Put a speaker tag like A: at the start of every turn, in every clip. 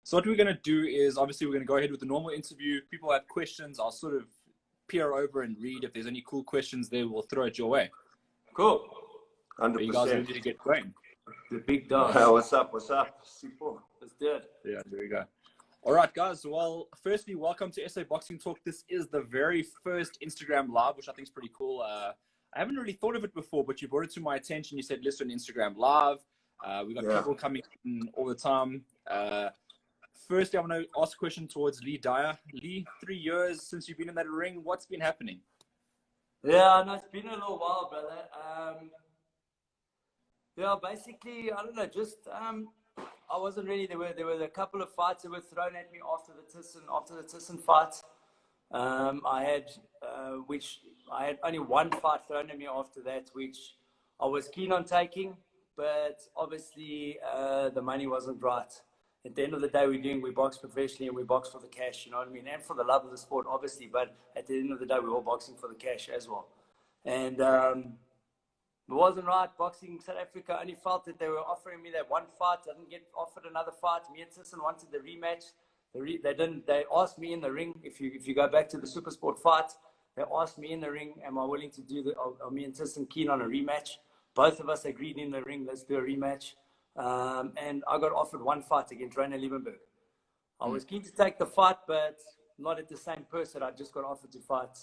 A: So what we're going to do is, obviously, we're going to go ahead with the normal interview. People have questions. I'll sort of peer over and read. If there's any cool questions there, we'll throw it your way.
B: Cool.
C: 100%.
A: Are you guys ready to get going?
B: The big dog.
C: What's up? C4.
B: Let's do it.
A: Yeah, there we go. All right, guys. Well, firstly, welcome to SA Boxing Talk. This is the very first Instagram Live, which I think is pretty cool. I haven't really thought of it before, but you brought it to my attention. You said, listen, Instagram Live. We got people coming in all the time. Firstly, I want to ask a question towards Lee Dyer. Lee, 3 years since you've been in that ring. What's been happening?
B: Yeah, no, it's been a little while, brother. Yeah, basically, I don't know, just I wasn't really. There were a couple of fights that were thrown at me after the Tissen fight. I had only one fight thrown at me after that, which I was keen on taking, but obviously the money wasn't right. At the end of the day, we box professionally and we box for the cash, you know what I mean? And for the love of the sport, obviously, but at the end of the day, we're all boxing for the cash as well. And it wasn't right. Boxing South Africa only felt that they were offering me that one fight. I didn't get offered another fight. Me and Tissen wanted the rematch. They didn't. They asked me in the ring, if you go back to the Super Sport fight, they asked me in the ring, am I willing to do are me and Tissen keen on a rematch? Both of us agreed in the ring, let's do a rematch. And I got offered one fight against Rainer Liebenberg. I was keen to take the fight, but not at the same person. I just got offered to fight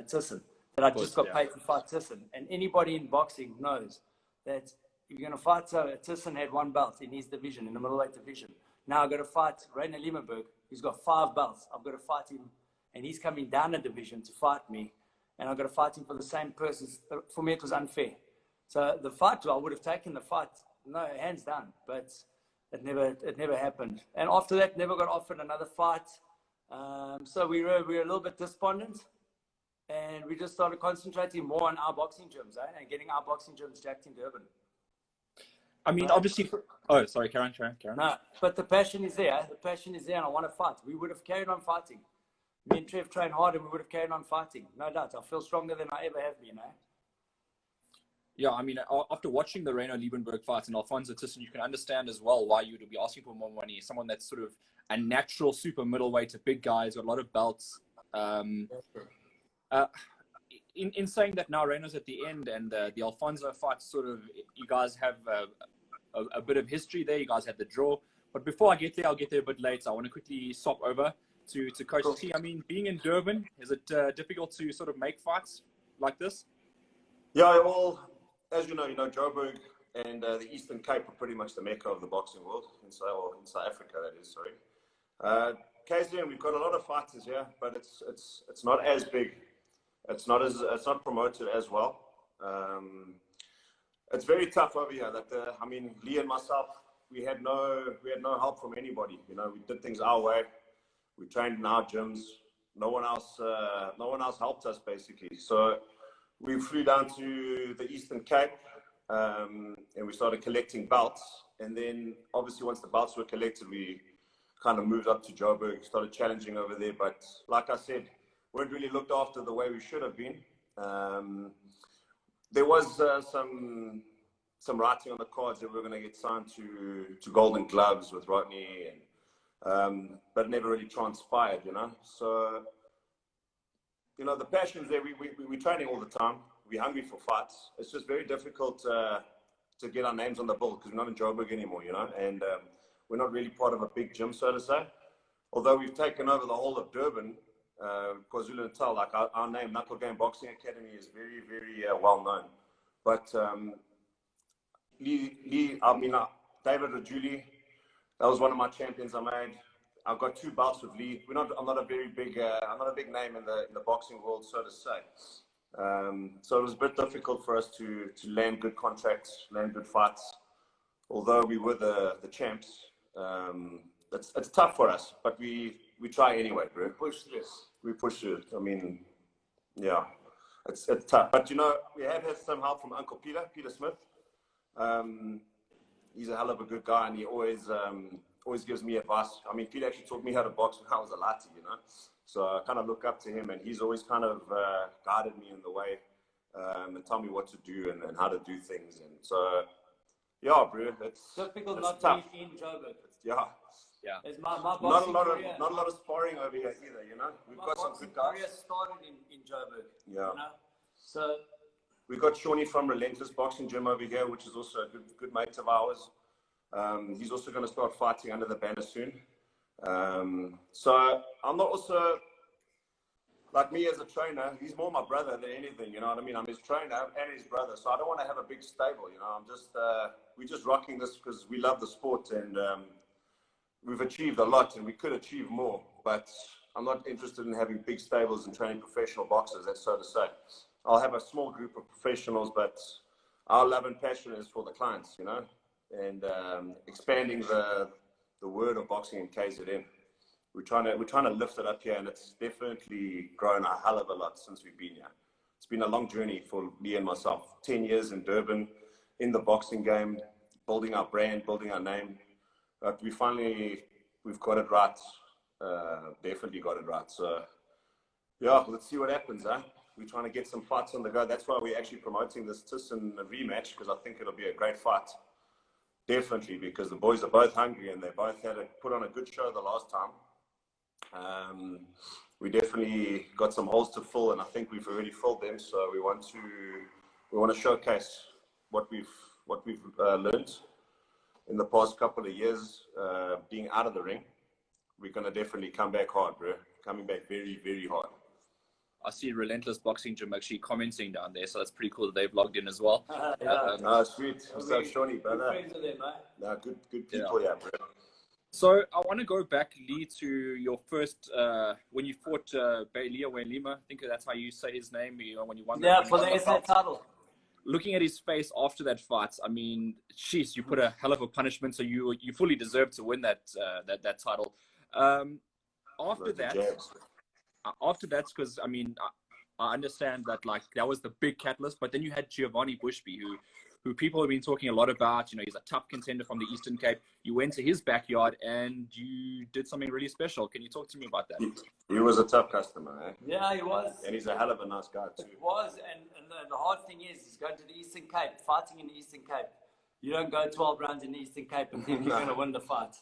B: Tissen. That I just got paid to fight Tissen. And anybody in boxing knows that if you're going to fight, Tissen had one belt in his division, in the middleweight division. Now I've got to fight Rainer Liebenberg, who's got 5 belts. I've got to fight him, and he's coming down a division to fight me. And I've got to fight him for the same person. For me, it was unfair. So the fight, I would have taken the fight. No, hands down, but it never happened. And after that, never got offered another fight. So we were a little bit despondent, and we just started concentrating more on our boxing gyms, and getting our boxing gyms jacked in Durban.
A: I mean, obviously. Oh, sorry, Karen.
B: No, but the passion is there. The passion is there, and I want to fight. We would have carried on fighting. Me and Trev trained hard, and we would have carried on fighting. No doubt. I feel stronger than I ever have been.
A: Yeah, I mean, after watching the Rainer Liebenberg fights and Alfonso Tissen, you can understand as well why you would be asking for more money. Someone that's sort of a natural super middleweight, a big guy, he's got a lot of belts. In saying that now Rainer's at the end and the Alfonso fight, sort of, you guys have a bit of history there. You guys had the draw. But before I get there, I'll get there a bit later. I want to quickly swap over to Coach T. I mean, being in Durban, is it difficult to sort of make fights like this?
C: Yeah, well, as you know, Joburg and the Eastern Cape are pretty much the mecca of the boxing world in South Africa. That is, sorry. KZN, we've got a lot of fighters here, but it's not as big. It's not promoted as well. It's very tough over here. I mean, Lee and myself, we had no help from anybody. You know, we did things our way. We trained in our gyms. No one else helped us basically. So we flew down to the Eastern Cape, and we started collecting belts. And then, obviously, once the belts were collected, we kind of moved up to Joburg, started challenging over there. But like I said, weren't really looked after the way we should have been. There was some writing on the cards that we were going to get signed to Golden Gloves with Rodney, but never really transpired, you know. So, you know, the passion's there. We're training all the time. We're hungry for fights. It's just very difficult to get our names on the bill because we're not in Joburg anymore, you know, and we're not really part of a big gym, so to say. Although we've taken over the whole of Durban, KwaZulu-Natal, like our name, Knuckle Game Boxing Academy, is very, very well known. But David Rajuli, that was one of my champions I made. I've got 2 bouts with Lee. I'm not a very big, I'm not a big name in the boxing world, so to say. So it was a bit difficult for us to land good contracts, land good fights. Although we were the champs, it's tough for us, but we try anyway, bro. We push it. I mean, yeah, it's tough. But you know, we have had some help from Uncle Peter Smith. He's a hell of a good guy, and he always gives me advice. I mean, Peter actually taught me how to box when I was a latte, you know. So I kind of look up to him, and he's always kind of guided me in the way and tell me what to do and how to do things. And so, yeah, bro, it's
B: difficult
C: it's
B: not
C: tough.
B: to be in Joburg.
C: Yeah,
A: Yeah.
B: It's my
C: Not a
B: boxing
C: lot
B: career.
C: of sparring over here either. You know, we've
B: My
C: got some
B: boxing
C: good guys.
B: career started in Joburg.
C: Yeah.
B: You know? So
C: We got Shawnee from Relentless Boxing Gym over here, which is also a good mate of ours. He's also going to start fighting under the banner soon. So I'm not also, like me as a trainer, he's more my brother than anything, you know what I mean? I'm his trainer and his brother, so I don't want to have a big stable, you know? I'm just, we're just rocking this because we love the sport, and we've achieved a lot and we could achieve more, but I'm not interested in having big stables and training professional boxers, that's so to say. I'll have a small group of professionals, but our love and passion is for the clients, you know, and expanding the word of boxing in KZN. We're trying to lift it up here, and it's definitely grown a hell of a lot since we've been here. It's been a long journey for me and myself. 10 years in Durban, in the boxing game, building our brand, building our name. But we've got it right. Definitely got it right. So, yeah, let's see what happens, huh? We're trying to get some fights on the go. That's why we're actually promoting this Tissen rematch, because I think it'll be a great fight. Definitely, because the boys are both hungry and they both had put on a good show the last time. We definitely got some holes to fill, and I think we've already filled them. So we want to showcase what we've learned in the past couple of years, being out of the ring. We're gonna definitely come back hard, bro. Coming back very, very hard.
A: I see Relentless Boxing Gym actually commenting down there, so that's pretty cool that they've logged in as well.
C: Sweet. What's up, Shawnee, brother?
B: Good friends with them, eh?
C: Good people, yeah, bro.
A: So I want to go back, Lee, to your first when you fought Leo Lima. I think that's how you say his name. You know, when you won.
B: Yeah, for the SA title.
A: Looking at his face after that fight, I mean, jeez, you put a hell of a punishment. So you fully deserved to win that title. After that, because I mean, I understand that like that was the big catalyst, but then you had Giovanni Bushby, who people have been talking a lot about. You know, he's a tough contender from the Eastern Cape. You went to his backyard and you did something really special. Can you talk to me about that?
C: He was a tough customer, eh?
B: Yeah, he was.
C: And he's a hell of a nice guy, too.
B: It was, and the hard thing is going to the Eastern Cape, fighting in the Eastern Cape. You don't go 12 rounds in the Eastern Cape and think you're going to win the fight.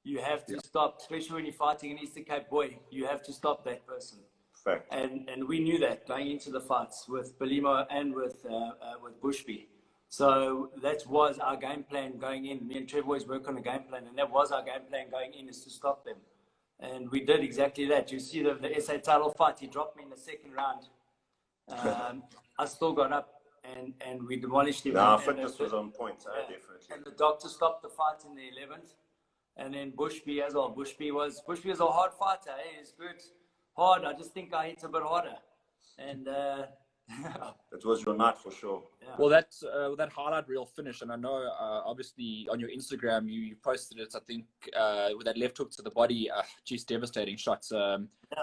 B: You have to stop, especially when you're fighting in Eastern Cape, boy, you have to stop that person.
C: Fact.
B: And we knew that going into the fights with Belimo and with Bushby. So that was our game plan going in. Me and Trev always work on a game plan, and that was our game plan going in, is to stop them. And we did exactly that. You see the SA title fight, he dropped me in the second round. I still got up and we demolished him.
C: No, fitness was on point, definitely.
B: And the doctor stopped the fight in the 11th. And then Bushby as well. Bushby was a hard fighter. He's good, hard. I just think I hit a bit harder. And
C: it was your night for sure.
B: Yeah.
A: Well, that highlight reel finish, and I know obviously on your Instagram you posted it. I think with that left hook to the body, geez, devastating shots.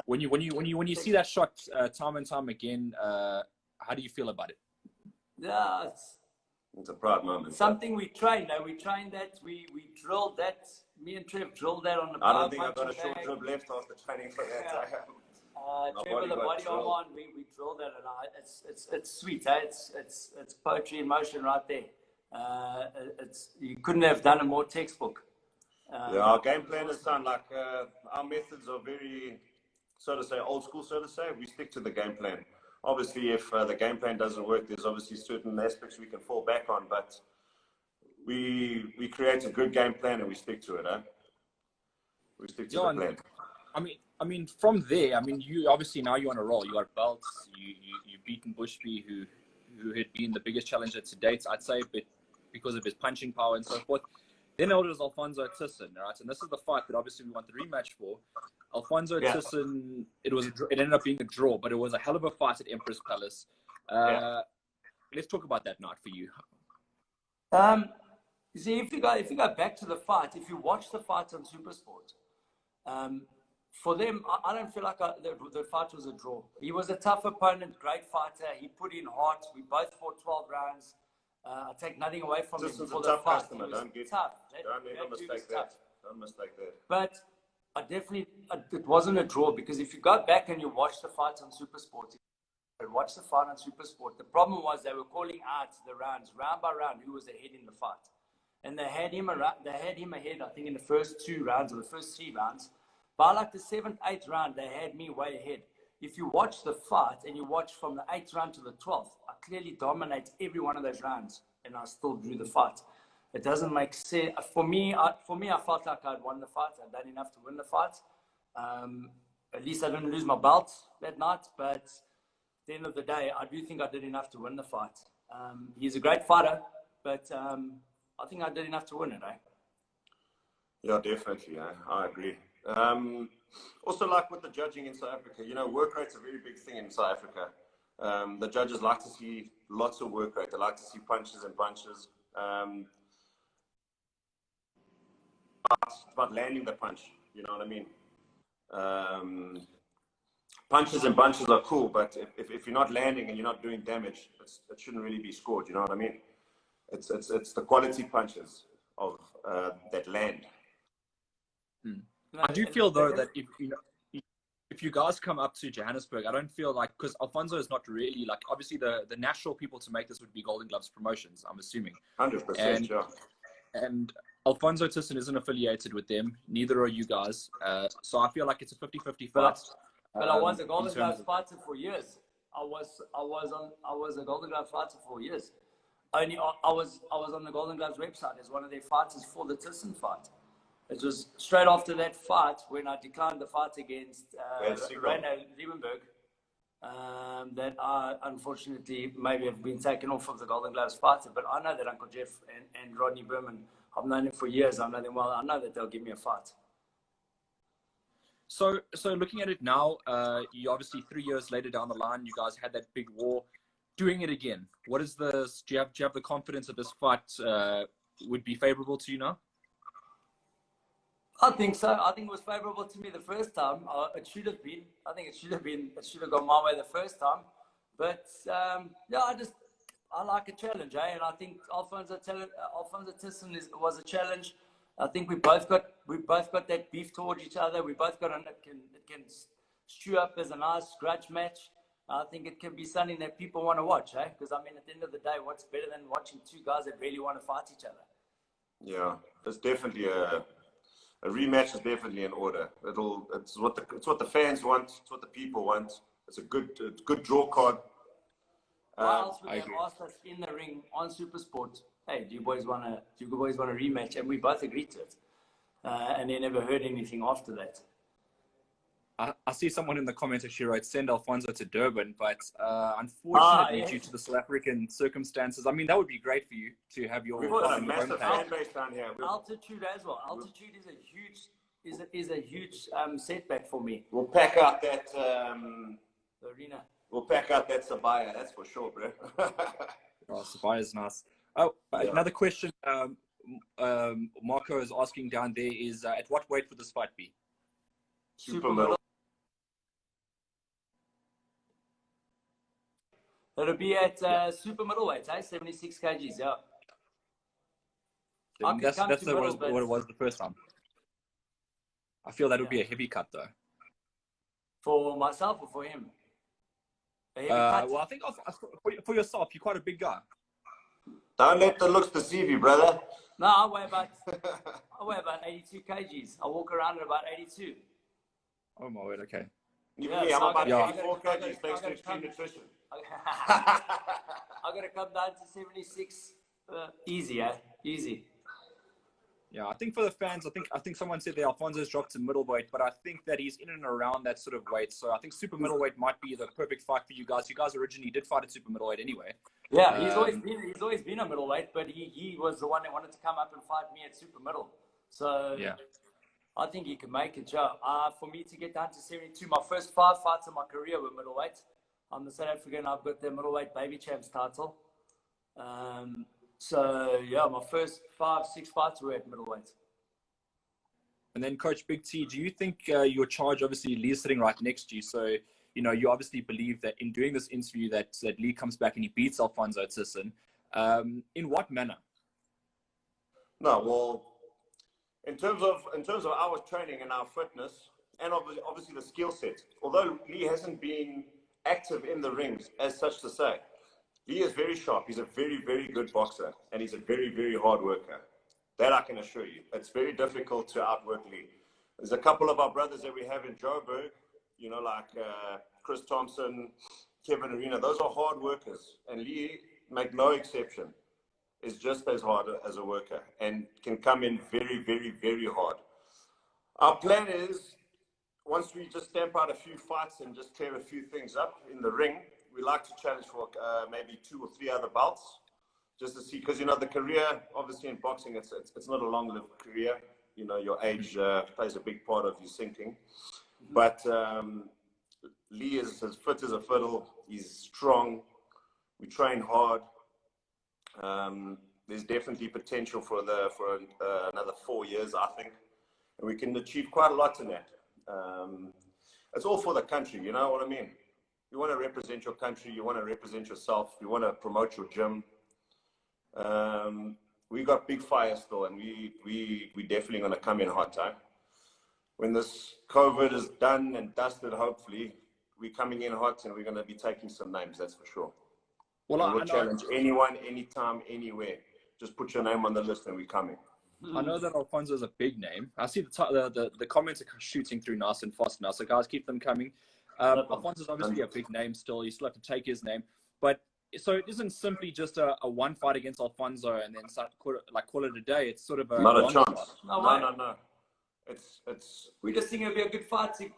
A: When you see that shot time and time again, how do you feel about it?
B: Yeah,
C: it's a proud moment.
B: Something we trained. We trained that. We drilled that. Me and Trev drilled that on the.
C: I don't think I've got a short drib left after training for that.
B: Yeah. Trev with the body arm on, we drilled that, and it's sweet. Eh? It's poetry in motion right there. You couldn't have done a more textbook.
C: Our game plan is done. Like our methods are very, so to say, old school. So to say, we stick to the game plan. Obviously, if the game plan doesn't work, there's obviously certain aspects we can fall back on, but we create a good game plan and we stick to it. We stick to the plan.
A: I mean, from there, I mean, you obviously now you're on a roll. You got belts. You've beaten Bushby, who had been the biggest challenger to date, I'd say, but because of his punching power and so forth. Then it was Alfonso Tissen, right? And this is the fight that obviously we want the rematch for. Alfonso Tissen, it ended up being a draw, but it was a hell of a fight at Empress Palace. Let's talk about that night for you.
B: You see, if you go back to the fight, if you watch the fight on SuperSport, for them, I don't feel like the fight was a draw. He was a tough opponent, great fighter. He put in heart. We both fought 12 rounds. I take nothing away from him for the fight.
C: Customer. Don't mistake that. Don't mistake that.
B: But it wasn't a draw, because if you go back and you watch the fight on SuperSport, the problem was they were calling out the rounds, round by round, who was ahead in the fight. and they had him ahead, I think, in the first 2 rounds or the first 3 rounds. By like the 7th, 8th round, they had me way ahead. If you watch the fight and you watch from the 8th round to the 12th, I clearly dominate every one of those rounds, and I still drew the fight. It doesn't make sense for me. I felt like I'd won the fight. I'd done enough to win the fight. At least I didn't lose my belt that night. But at the end of the day, I do think I did enough to win the fight. He's a great fighter, but I think I did enough to win it.
C: Yeah, definitely. I agree. Also, like with the judging in South Africa, work rate's a very big thing in South Africa. The judges like to see lots of work rate. They like to see punches and bunches. It's about landing the punch. You know what I mean? Punches and bunches are cool, but if you're not landing and you're not doing damage, it shouldn't really be scored. You know what I mean? It's the quality punches of that land.
A: I do feel though that if you guys come up to Johannesburg, I don't feel like, because Alfonso is not really like, obviously the natural people to make this would be Golden Gloves Promotions, I'm assuming.
C: 100%, yeah.
A: And Alfonso Tissen isn't affiliated with them. Neither are you guys. So I feel like it's a 50-50 fight.
B: But I was a Golden Gloves fighter for years. I was a Golden Gloves fighter for years. I was on the Golden Gloves website as one of their fighters for the Tissen fight. It was straight after that fight when I declined the fight against Rainer Liebenberg that I unfortunately maybe have been taken off of the Golden Gloves fighter. But I know that Uncle Jeff and Rodney Berman, I've known them for years. I know them well. I know that they'll give me a fight.
A: So looking at it now, you obviously 3 years later down the line, you guys had that big war. Doing it again, what is this? Do you have the confidence that this fight would be favorable to you now?
B: I think so. I think it was favorable to me the first time. It should have been. I think it should have gone my way the first time. But yeah, I like a challenge, And I think Alfonso Tissen was a challenge. I think we both got that beef towards each other. We both got it can stew up as a nice grudge match. I think it can be something that people want to watch, Because I mean, at the end of the day, what's better than watching 2 guys that really want to fight each other?
C: Yeah, it's definitely a rematch is definitely in order. It's what the fans want. It's what the people want. It's a good draw card.
B: Why else would they ask us in the ring on SuperSport? Hey, do you boys want a rematch? And we both agreed to it. And they never heard anything after that.
A: I see someone in the comments actually wrote, send Alfonso to Durban, but unfortunately, due to the South African circumstances, I mean, that would be great for you to have your...
C: We've got a massive fan base down here.
B: Altitude as well. Altitude is a huge setback for me.
C: We'll pack out that...
B: the arena.
C: We'll pack out that Sabaya, that's for sure, bro.
A: Oh, Sabaya's nice. Oh, yeah. Another question Marco is asking down there is, at what weight would this fight be?
C: Super middle.
B: It'll be at super middleweight, 76 kgs, yeah.
A: That's what it was the first time. I feel that would be a heavy cut, though.
B: For myself or for him?
A: Well, I think for yourself, you're quite a big guy.
C: Don't let the looks deceive you, brother.
B: No, I weigh about 82 kgs. I walk around at about 82.
A: Oh my word, okay.
C: I'm about 84 kgs thanks to extreme nutrition.
B: I gotta come down to 76. Easy, easy.
A: Yeah, I think for the fans, I think someone said that Alfonso's dropped to middleweight, but I think that he's in and around that sort of weight. So I think super middleweight might be the perfect fight for you guys. You guys originally did fight at super middleweight anyway.
B: Yeah, he's always been a middleweight, but he was the one that wanted to come up and fight me at super middle. So yeah, I think he can make it. Yeah. For me to get down to 72, my first 5 fights in my career were middleweight. I'm the South African. I've got the middleweight baby champs title. So yeah, my first 5-6 fights were at middleweight.
A: And then, Coach Big T, do you think your charge, obviously Lee's sitting right next to you, so you obviously believe that in doing this interview that Lee comes back and he beats Alfonso Tissen. In what manner?
C: No, well, in terms of our training and our fitness, and obviously the skill set. Although Lee hasn't been active in the rings as such to say, Lee is very sharp. He's a very, very good boxer, and he's a very, very hard worker. That I can assure you. It's very difficult to outwork Lee. There's a couple of our brothers that we have in Joburg, you know, like Chris Thompson, Kevin Arena. Those are hard workers. And Lee, make no exception, is just as hard as a worker and can come in very, very, very hard. Our plan is, once we just stamp out a few fights and just clear a few things up in the ring, we like to challenge for maybe 2 or 3 other belts, just to see, because, you know, the career, obviously in boxing, it's not a long-lived career. You know, your age plays a big part of you sinking. But Lee is as fit as a fiddle. He's strong. We train hard. There's definitely potential for another 4 years, I think. And we can achieve quite a lot in that. It's all for the country, you know what I mean? You want to represent your country. You want to represent yourself. You want to promote your gym. We got big fire still, and we definitely going to come in hot time. When this COVID is done and dusted, hopefully, we're coming in hot, and we're going to be taking some names, that's for sure. Well, we'll challenge anyone, anytime, anywhere. Just put your name on the list, and we're coming.
A: I know that Alfonso is a big name. I see the comments are shooting through nice and fast now, so guys, keep them coming. Alfonso is obviously a big name still. You still have to take his name, but so it isn't simply just a one fight against Alfonso and then call it a day. It's sort of a
C: not a chance.
B: No.
C: It's.
B: We just think it'd be a good fight to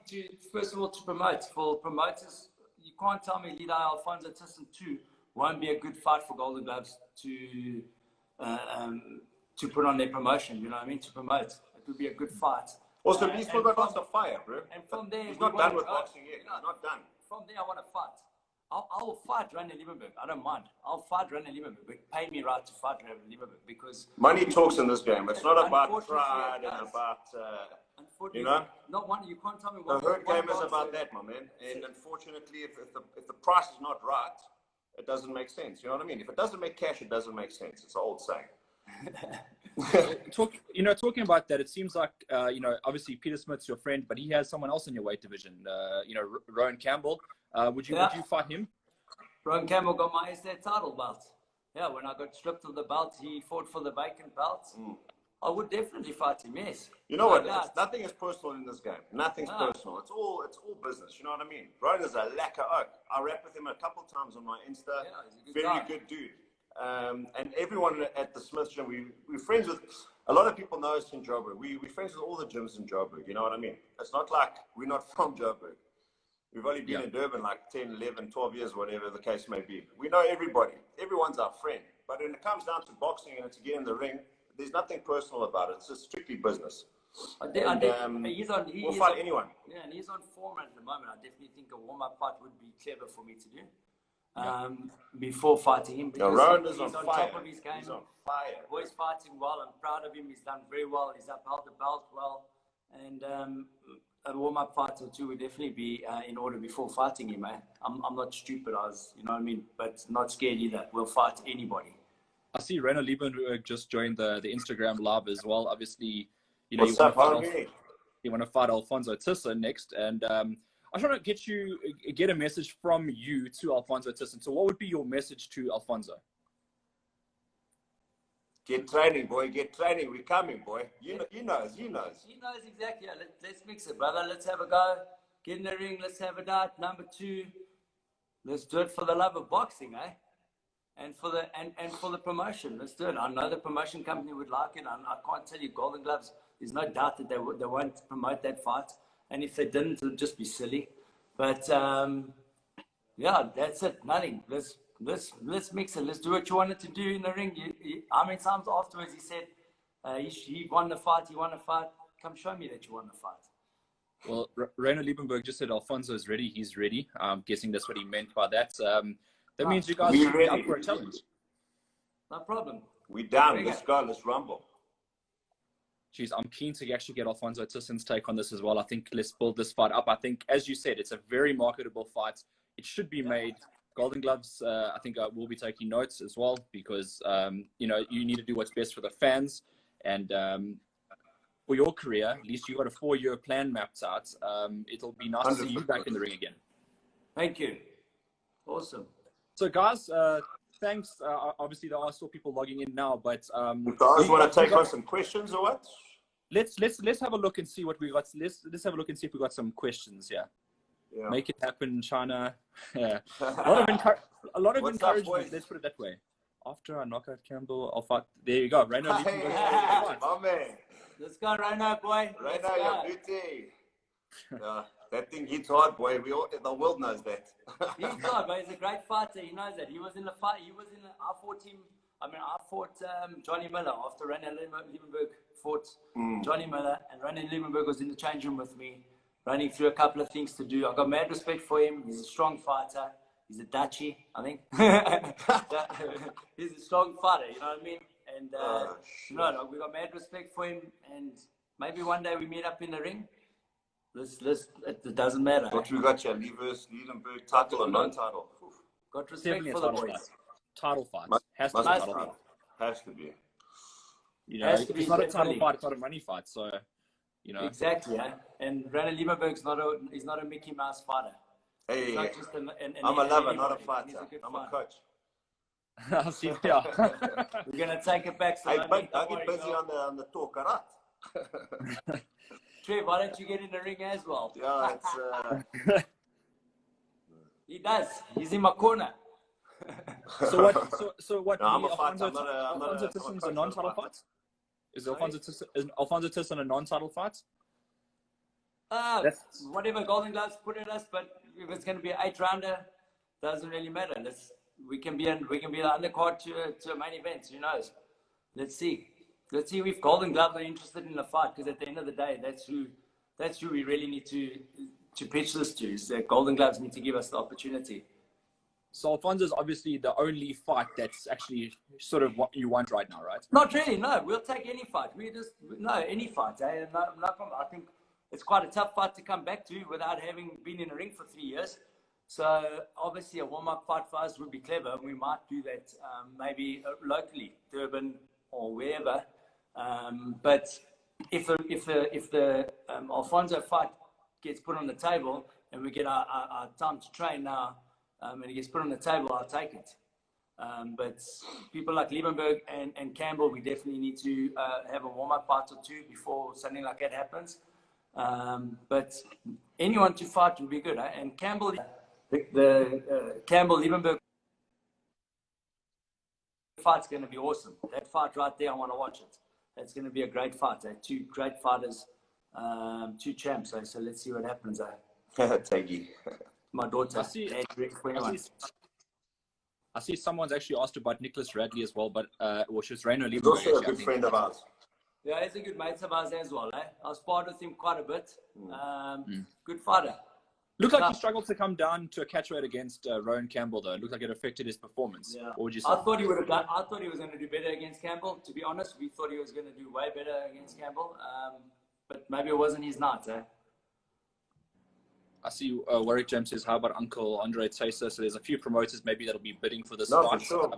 B: first of all to promote. For promoters, you can't tell me Dyer Alfonso Tissen 2 won't be a good fight for Golden Gloves to put on their promotion. You know what I mean? To promote, it would be a good fight.
C: Also, he's still got lots of fire, bro.
B: And from there,
C: he's not done with boxing yet. He's not done.
B: From there, I want to fight. I will fight René Liebenberg. I don't mind. I'll fight René Liebenberg. But pay me right to fight René Liebenberg because
C: money talks in this game. It's not about pride and about you know.
B: Not one. You can't tell me
C: what. The hurt game is about that, my man. And unfortunately, if the price is not right, it doesn't make sense. You know what I mean? If it doesn't make cash, it doesn't make sense. It's an old saying.
A: Talking about that, it seems like obviously Peter Smith's your friend, but he has someone else in your weight division. Rowan Campbell. Would you fight him?
B: Rowan Campbell got my state title belt. Yeah, when I got stripped of the belt, he fought for the vacant belt. I would definitely fight him. Yes.
C: You know what? Nothing is personal in this game. Nothing's personal. It's all business. You know what I mean? Rowan is a lacquer oak. I rap with him a couple of times on my Insta.
B: Yeah, he's a good guy.
C: Good dude. And everyone at the Smith gym, we're friends with. A lot of people know us in Joburg. We're friends with all the gyms in Joburg. You know what I mean? It's not like we're not from Joburg. We've only been in Durban like 10, 11, 12 years, whatever the case may be. We know everybody. Everyone's our friend. But when it comes down to boxing and to get in the ring, there's nothing personal about it. It's just strictly business. We'll fight anyone.
B: Yeah, and he's on form at the moment. I definitely think a warm-up fight would be clever for me to do before fighting him. Because
C: he's on top
B: of his game.
C: He's on fire.
B: Always fighting well. I'm proud of him. He's done very well. He's upheld the belt well. And a warm-up fight or two would definitely be in order before fighting him, man. I'm not stupid, you know what I mean? But not scared either. We'll fight anybody.
A: I see René Liebenberg just joined the Instagram live as well. Obviously, you want to fight Alfonso Tissen next. And I just want to get a message from you to Alfonso Tissen. So what would be your message to Alfonso?
C: Get training, boy. Get training. We're coming, boy. He knows.
B: He knows exactly. Yeah, let's mix it, brother. Let's have a go. Get in the ring. Let's have a night. Number 2, let's do it for the love of boxing, eh? And for the promotion. Let's do it. I know the promotion company would like it. I can't tell you, Golden Gloves. There's no doubt that they won't promote that fight. And if they didn't, it would just be silly. But yeah, that's it. Nothing. Let's mix it. Let's do what you wanted to do in the ring. How many times afterwards he said he won the fight, he won the fight. Come show me that you won the fight.
A: Well, René Liebenberg just said Alfonso is ready. He's ready. I'm guessing that's what he meant by that. That means you guys should be up for a challenge.
B: No problem.
C: We down. Let's go. Let's rumble.
A: Jeez, I'm keen to actually get Alfonso Tissen's take on this as well. I think let's build this fight up. I think, as you said, it's a very marketable fight. It should be made. Golden Gloves, I think I will be taking notes as well because, you need to do what's best for the fans. And for your career, at least you got a 4-year plan mapped out. It'll be nice to see you back in the ring again.
B: Thank you. Awesome.
A: So, guys, thanks. Obviously, there are still people logging in now, but
C: You guys want to take on some questions or what?
A: let's have a look and see what we got. Let's have a look and see if we got some questions. Yeah.
C: Yeah.
A: Make it happen, China. Yeah. A lot of
C: What's up,
A: encouragement.
C: boys?
A: Let's put it that way. After I knock out Campbell, I'll fight. There you go. Reino
C: Hey, my man.
B: Let's go, Rhino, boy.
C: Right
B: Let's
C: now,
B: go.
C: your beauty. That thing hits hard, boy. The world knows that.
B: He's good, but he's a great fighter. He knows that. He was in the fight. He was in the I fought him. I mean, I fought Johnny Miller after René Liebenberg fought Johnny Miller, and René Liebenberg was in the change room with me, running through a couple of things to do. I got mad respect for him. He's a strong fighter. He's a Dutchie, I think. He's a strong fighter, you know what I mean? And we got mad respect for him. And maybe one day we meet up in the ring. It doesn't matter.
C: What we got here? Liebenberg title or non-title?
B: Got respect
A: Definitely
B: for
A: a
B: the
A: title
B: boys.
A: fight. Title fight.
C: Must-
A: Has to be a
C: must
A: title
C: be.
A: fight.
C: Has to be.
A: You know,
B: Has
A: if
B: to be,
A: it's not a title
B: definitely.
A: fight, it's not a money fight. So, you know.
B: Exactly, yeah. And René Liebenberg's he's not a Mickey Mouse fighter.
C: Hey,
B: He's not just an
C: I'm a lover, not a
B: He's
C: fighter.
B: good
C: I'm a
B: fighter.
C: coach.
A: I'll see. Yeah.
B: We're gonna take it back. So
C: Hey,
B: don't
C: but don't
B: worry,
C: get busy
B: girl.
C: on the talk, alright?
B: Trev, why don't you get in the ring as well?
C: Yeah, it's
B: He does. He's in my corner.
A: So what? So what?
C: No, I'm
A: the
C: a fighter.
A: Alfonso
C: I'm not a
A: Tissen's
C: coach,
A: a non-title
C: not a
A: fight? Is
B: Sorry?
A: Alfonso Tissen a non-title fight? That's-
B: Whatever Golden Gloves put at us, but if it's going to be an 8-rounder, doesn't really matter. We can be the undercard to a main event. Who knows? Let's see if Golden Gloves are interested in the fight, because at the end of the day, that's who we really need to pitch this to. Is that Golden Gloves need to give us the opportunity.
A: So Alfonso's obviously the only fight that's actually sort of what you want right now, right?
B: Not really, no. We'll take any fight. Any fight. Eh? I think it's quite a tough fight to come back to without having been in the ring for 3 years. So obviously a warm-up fight for us would be clever. We might do that maybe locally, Durban or wherever. But if the Alfonso fight gets put on the table and we get our time to train now, and it gets put on the table, I'll take it. But people like Liebenberg and Campbell, we definitely need to have a warm-up fight or two before something like that happens. But anyone to fight would be good. Eh? And Campbell, the Campbell-Liebenberg fight's going to be awesome. That fight right there, I want to watch it. That's going to be a great fight. Eh? Two great fighters, two champs. Eh? So let's see what happens.
C: Taggy.
B: My daughter.
A: I see someone's actually asked about Nicholas Radley as well, but she was Reino
C: He's
A: Liebenberg.
C: also a
A: actually, I
C: good
A: think.
C: friend of ours.
B: Yeah, he's a good mate of ours as well. Eh? I sparred with him quite a bit. Good fighter.
A: Looked like he struggled to come down to a catch weight against Rowan Campbell, though. It looked like it affected his performance.
B: Yeah.
A: What would you say?
B: I thought he would have done. I thought he was going to do better against Campbell. To be honest, we thought he was going to do way better against Campbell. But maybe it wasn't his night. Eh?
A: I see Warwick James says, how about Uncle Andre Taser? So there's a few promoters maybe that'll be bidding for this
C: No,
A: fight.
C: for sure.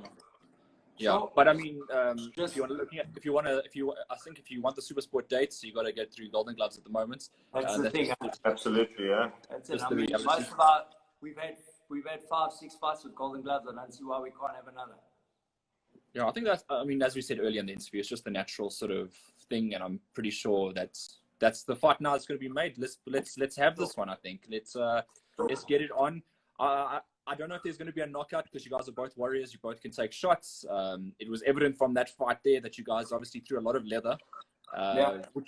A: Yeah,
B: Sure.
A: but I mean, if you want the Super Sport dates, you got to get through Golden Gloves at the moment.
B: That's the thing.
C: Absolutely, yeah.
B: That's it.
A: Just
B: I
A: the
B: mean,
A: reality.
B: most of our we've had 5-6 fights with Golden Gloves. I don't see why we can't have another.
A: Yeah, I think that's. I mean, as we said earlier in the interview, it's just the natural sort of thing, and I'm pretty sure that's the fight now that's going to be made. Let's have this one. I think let's get it on. I don't know if there's going to be a knockout because you guys are both warriors. You both can take shots. It was evident from that fight there that you guys obviously threw a lot of leather,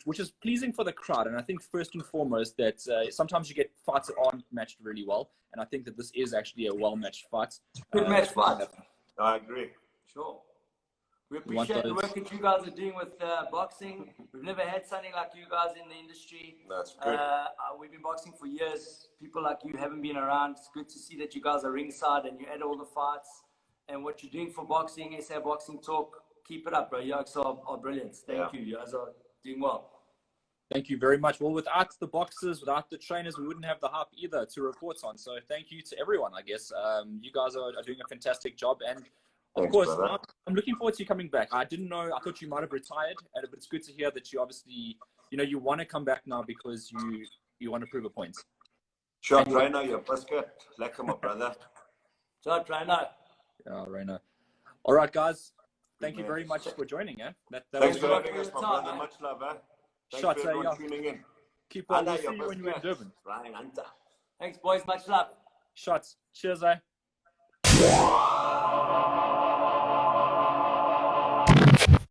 A: which is pleasing for the crowd. And I think first and foremost that sometimes you get fights that aren't matched really well. And I think that this is actually a well-matched fight.
B: Good match fight.
C: I agree.
B: Sure. We appreciate the work that you guys are doing with boxing. We've never had something like you guys in the industry.
C: That's good.
B: We've been boxing for years. People like you haven't been around. It's good to see that you guys are ringside and you add all the fights. And what you're doing for boxing, SA Boxing Talk, keep it up, bro. You guys are brilliant. Thank you. You guys are doing well.
A: Thank you very much. Well, without the boxers, without the trainers, we wouldn't have the hype either to report on. So thank you to everyone, I guess. You guys are doing a fantastic job. And of course, I'm looking forward to you coming back. I didn't know. I thought you might have retired, but it's good to hear that you obviously, you want to come back now because you want to prove a point.
C: Sure, Reino, your biscuit. Lekker, my brother.
B: Sure, Reino.
A: Yeah, Reino. All right, guys. Thank
C: Good,
A: you
C: man.
A: very much for joining. That
C: Thanks
A: was
C: for
B: a
C: having us, my brother. Much love, eh? Thanks
A: Shots,
C: for everyone
A: yeah.
C: tuning in.
A: Keep well. We'll
C: Ada,
A: see you when you're in Durban.
C: Ryan Hunter.
B: Thanks, boys. Much love.
A: Shots. Cheers, eh?